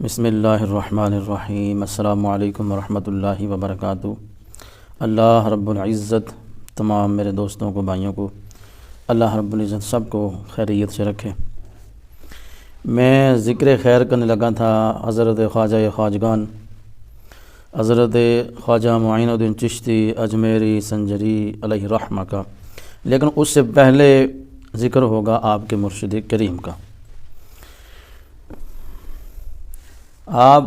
بسم اللہ الرحمن الرحیم۔ السلام علیکم ورحمۃ اللہ وبرکاتہ۔ اللہ رب العزت تمام میرے دوستوں کو، بھائیوں کو، اللہ رب العزت سب کو خیریت سے رکھے۔ میں ذکر خیر کرنے لگا تھا حضرت خواجہ خواجگان حضرت خواجہ معین الدین چشتی اجمیری سنجری علیہ رحمہ کا، لیکن اس سے پہلے ذکر ہوگا آپ کے مرشد کریم کا۔ آپ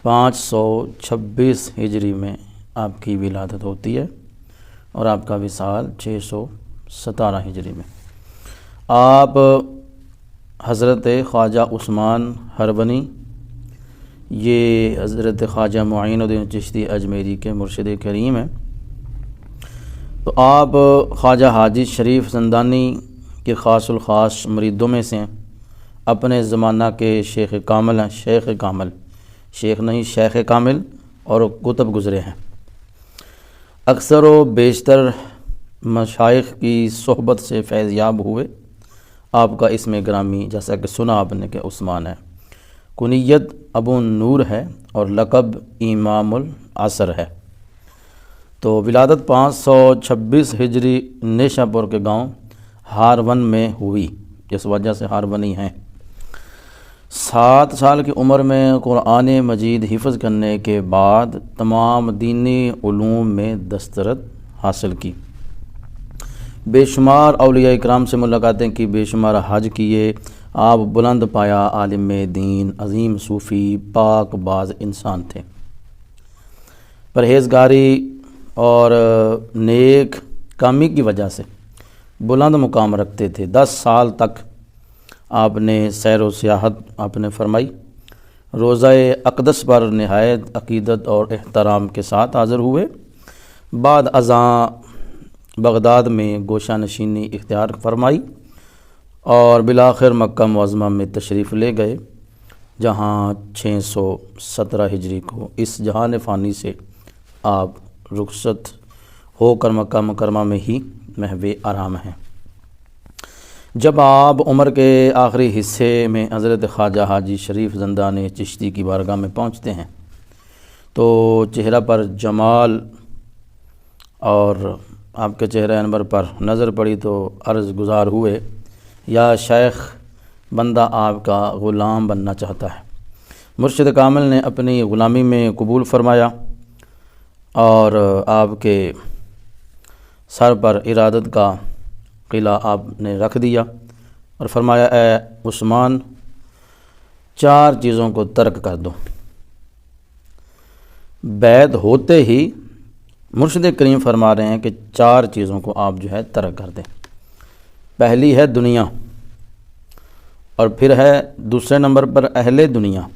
526 ہجری میں آپ کی ولادت ہوتی ہے اور آپ کا وصال 617 ہجری میں۔ آپ حضرت خواجہ عثمان ہرونی، یہ حضرت خواجہ معین الدین چشتی اجمیری کے مرشد کریم ہیں۔ تو آپ خواجہ حاجی شریف زندانی کے خاص الخاص مریدوں میں سے ہیں۔ اپنے زمانہ کے شیخ کامل ہیں، شیخ نہیں شیخ کامل، اور کتب گزرے ہیں۔ اکثر و بیشتر مشائخ کی صحبت سے فیض یاب ہوئے۔ آپ کا اسم گرامی جیسا کہ سنا آپ نے کہ عثمان ہے، کنیت ابو نور ہے اور لقب امام العصر ہے۔ تو ولادت 526 ہجری نیشا پور کے گاؤں ہارون میں ہوئی، جس وجہ سے ہارونی ہیں۔ 7 سال کی عمر میں قرآن مجید حفظ کرنے کے بعد تمام دینی علوم میں دسترت حاصل کی۔ بے شمار اولیاء اکرام سے ملاقاتیں کی، بے شمار حج کیے۔ آپ بلند پایا عالم دین، عظیم صوفی، پاک باز انسان تھے۔ پرہیزگاری اور نیک کامی کی وجہ سے بلند مقام رکھتے تھے۔ 10 سال تک آپ نے سیر و سیاحت آپ نے فرمائی۔ روضہ اقدس پر نہایت عقیدت اور احترام کے ساتھ حاضر ہوئے۔ بعد ازاں بغداد میں گوشہ نشینی اختیار فرمائی اور بالآخر مکہ معظمہ میں تشریف لے گئے، جہاں 617 ہجری کو اس جہان فانی سے آپ رخصت ہو کر مکہ مکرمہ میں ہی محو آرام ہیں۔ جب آپ عمر کے آخری حصے میں حضرت خواجہ حاجی شریف زندانی چشتی کی بارگاہ میں پہنچتے ہیں تو چہرہ پر جمال اور آپ کے چہرہ انور پر نظر پڑی تو عرض گزار ہوئے، یا شیخ، بندہ آپ کا غلام بننا چاہتا ہے۔ مرشد کامل نے اپنی غلامی میں قبول فرمایا اور آپ کے سر پر ارادت کا قلعہ آپ نے رکھ دیا اور فرمایا، اے عثمان، 4 چیزوں کو ترک کر دو۔ بیعت ہوتے ہی مرشد کریم فرما رہے ہیں کہ 4 چیزوں کو آپ جو ہے ترک کر دیں۔ پہلی ہے دنیا، اور پھر ہے دوسرے نمبر پر اہل دنیا،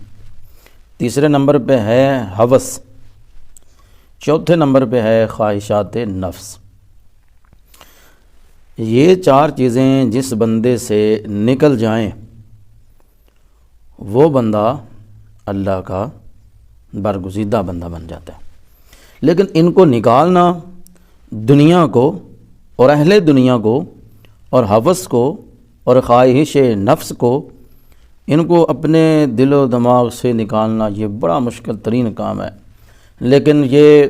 تیسرے نمبر پہ ہے ہوس، چوتھے نمبر پہ ہے خواہشات نفس۔ یہ 4 چیزیں جس بندے سے نکل جائیں وہ بندہ اللہ کا برگزیدہ بندہ بن جاتا ہے۔ لیکن ان کو نکالنا، دنیا کو اور اہل دنیا کو اور ہوس کو اور خواہش نفس کو، ان کو اپنے دل و دماغ سے نکالنا یہ بڑا مشکل ترین کام ہے۔ لیکن یہ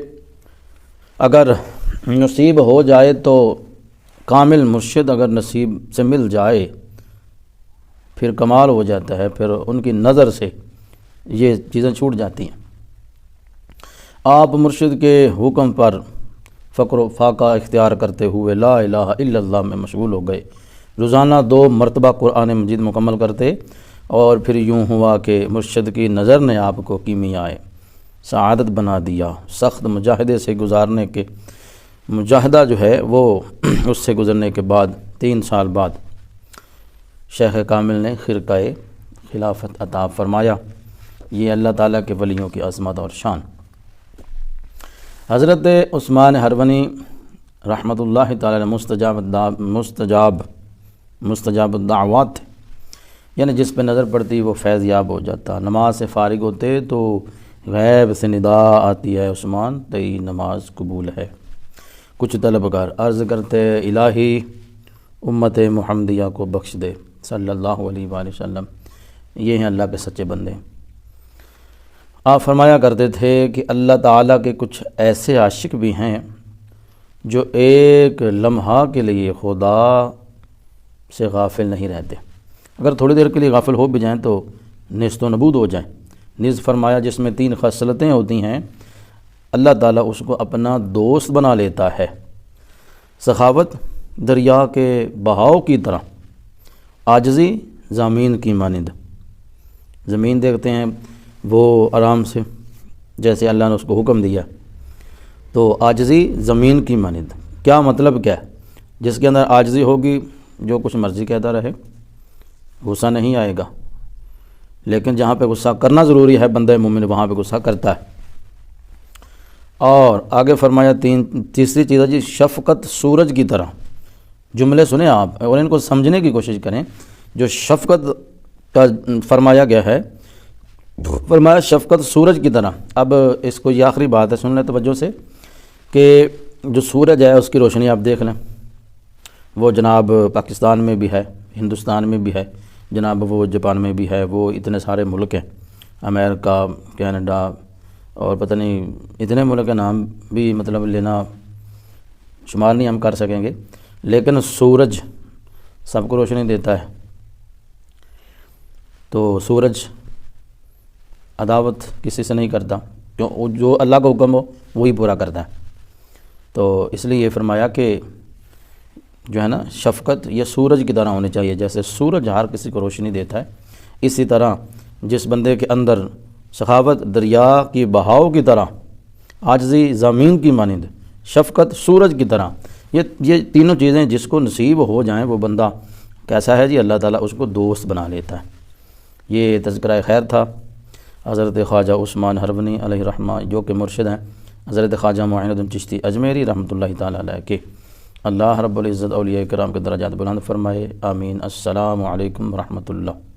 اگر نصیب ہو جائے تو کامل مرشد اگر نصیب سے مل جائے پھر کمال ہو جاتا ہے، پھر ان کی نظر سے یہ چیزیں چھوٹ جاتی ہیں۔ آپ مرشد کے حکم پر فقر و فاقہ اختیار کرتے ہوئے لا الہ الا اللہ میں مشغول ہو گئے۔ روزانہ 2 مرتبہ قرآن مجید مکمل کرتے، اور پھر یوں ہوا کہ مرشد کی نظر نے آپ کو کیمیائے سعادت بنا دیا۔ سخت مجاہدے سے گزارنے کے مجاہدہ جو ہے وہ اس سے گزرنے کے بعد 3 سال بعد شیخ کامل نے خرقہ خلافت عطا فرمایا۔ یہ اللہ تعالیٰ کے ولیوں کی عظمت اور شان۔ حضرت عثمان ہرونی رحمۃ اللہ تعالیٰ مستجاب الدعوات تھے، یعنی جس پہ نظر پڑتی وہ فیض یاب ہو جاتا۔ نماز سے فارغ ہوتے تو غیب سے ندا آتی ہے، عثمان تیری نماز قبول ہے۔ کچھ طلبگار عرض کرتے، الہی امت محمدیہ کو بخش دے، صلی اللہ علیہ وآلہ وسلم۔ یہ ہیں اللہ کے سچے بندے۔ آپ فرمایا کرتے تھے کہ اللہ تعالیٰ کے کچھ ایسے عاشق بھی ہیں جو ایک لمحہ کے لیے خدا سے غافل نہیں رہتے، اگر تھوڑی دیر کے لیے غافل ہو بھی جائیں تو نیست و نبود ہو جائیں۔ نیز فرمایا جس میں 3 خصلتیں ہوتی ہیں اللہ تعالیٰ اس کو اپنا دوست بنا لیتا ہے۔ سخاوت دریا کے بہاؤ کی طرح، عاجزی زمین کی مانند، زمین دیکھتے ہیں وہ آرام سے جیسے اللہ نے اس کو حکم دیا، تو عاجزی زمین کی مانند کیا مطلب کیا ہے؟ جس کے اندر عاجزی ہوگی جو کچھ مرضی کہتا رہے، غصہ نہیں آئے گا، لیکن جہاں پہ غصہ کرنا ضروری ہے بندہ مومن وہاں پہ غصہ کرتا ہے۔ اور آگے فرمایا تیسری چیز ہے جی شفقت سورج کی طرح۔ جملے سنیں آپ اور ان کو سمجھنے کی کوشش کریں۔ جو شفقت کا فرمایا گیا ہے، فرمایا شفقت سورج کی طرح۔ اب اس کو یہ آخری بات ہے، سن لیں توجہ سے، کہ جو سورج ہے اس کی روشنی آپ دیکھ لیں، وہ جناب پاکستان میں بھی ہے، ہندوستان میں بھی ہے جناب، وہ جاپان میں بھی ہے، وہ اتنے سارے ملک ہیں، امریکہ، کینیڈا اور پتہ نہیں اتنے ملک کے نام بھی مطلب لینا شمار نہیں ہم کر سکیں گے، لیکن سورج سب کو روشنی دیتا ہے۔ تو سورج عداوت کسی سے نہیں کرتا، جو اللہ کا حکم ہو وہی پورا کرتا ہے۔ تو اس لیے یہ فرمایا کہ جو ہے نا شفقت یہ سورج کی طرح ہونی چاہیے، جیسے سورج ہر کسی کو روشنی دیتا ہے، اسی طرح جس بندے کے اندر سخاوت دریا کی بہاؤ کی طرح، عاجزی زمین کی مانند، شفقت سورج کی طرح، یہ تینوں چیزیں جس کو نصیب ہو جائیں وہ بندہ کیسا ہے جی؟ اللہ تعالیٰ اس کو دوست بنا لیتا ہے۔ یہ تذکرہ خیر تھا حضرت خواجہ عثمان ہرونی علیہ رحمہ، جو کہ مرشد ہیں حضرت خواجہ معین الدین چشتی اجمیری رحمۃ اللہ تعالیٰ علیہ کے۔ اللہ رب العزت اولیاء کرام کے درجات بلند فرمائے، آمین۔ السلام علیکم ورحمۃ اللہ۔